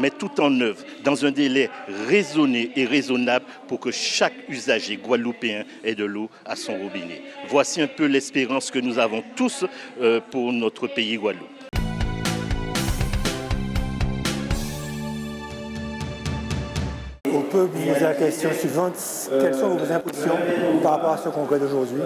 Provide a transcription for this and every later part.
met tout en œuvre dans un délai raisonné et raisonnable pour que chaque usager guadeloupéen ait de l'eau à son robinet. Voici un peu l'espérance que nous avons tous pour notre pays Guadeloupe. On peut vous poser la question suivante. Quelles sont vos impressions par rapport à ce congrès d'aujourd'hui?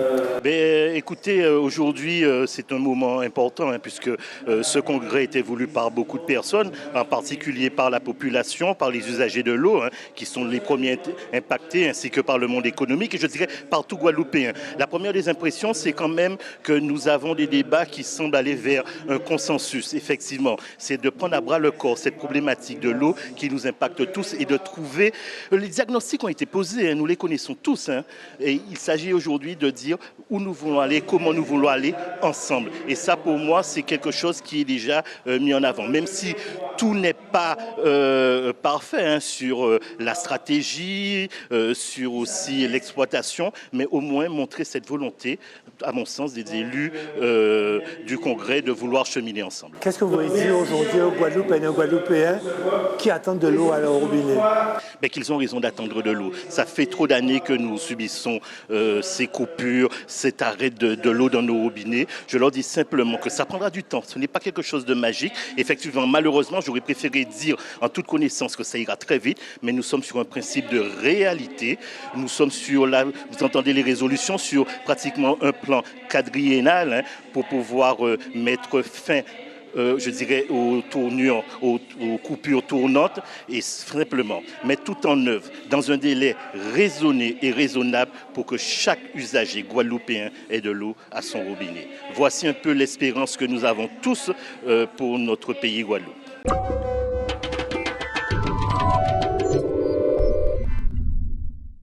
Écoutez, aujourd'hui, c'est un moment important puisque ce congrès était voulu par beaucoup de personnes, en particulier par la population, par les usagers de l'eau, qui sont les premiers impactés, ainsi que par le monde économique, et je dirais par tout Guadeloupéen. La première des impressions, c'est quand même que nous avons des débats qui semblent aller vers un consensus, effectivement. C'est de prendre à bras le corps cette problématique de l'eau qui nous impacte tous et de trouver. Les diagnostics ont été posés, nous les connaissons tous. Et il s'agit aujourd'hui de dire où nous voulons aller, comment nous voulons aller ensemble. Et ça, pour moi, c'est quelque chose qui est déjà mis en avant. Même si tout n'est pas parfait sur la stratégie, sur aussi l'exploitation, mais au moins montrer cette volonté, à mon sens, des élus du Congrès de vouloir cheminer ensemble. Qu'est-ce que vous voulez dire aujourd'hui aux Guadeloupéens et aux Guadeloupéens qui attendent de l'eau à leur robinet? Qu'ils ont raison d'attendre de l'eau. Ça fait trop d'années que nous subissons ces coupures, cet arrêt de l'eau dans nos robinets. Je leur dis simplement que ça prendra du temps. Ce n'est pas quelque chose de magique. Effectivement, malheureusement, j'aurais préféré dire en toute connaissance que ça ira très vite, mais nous sommes sur un principe de réalité. Nous sommes sur, vous entendez les résolutions, sur pratiquement un plan quadriennal pour pouvoir mettre fin je dirais, aux tournures, aux coupures tournantes, et simplement mettre tout en œuvre dans un délai raisonné et raisonnable pour que chaque usager guadeloupéen ait de l'eau à son robinet. Voici un peu l'espérance que nous avons tous pour notre pays Guadeloupe.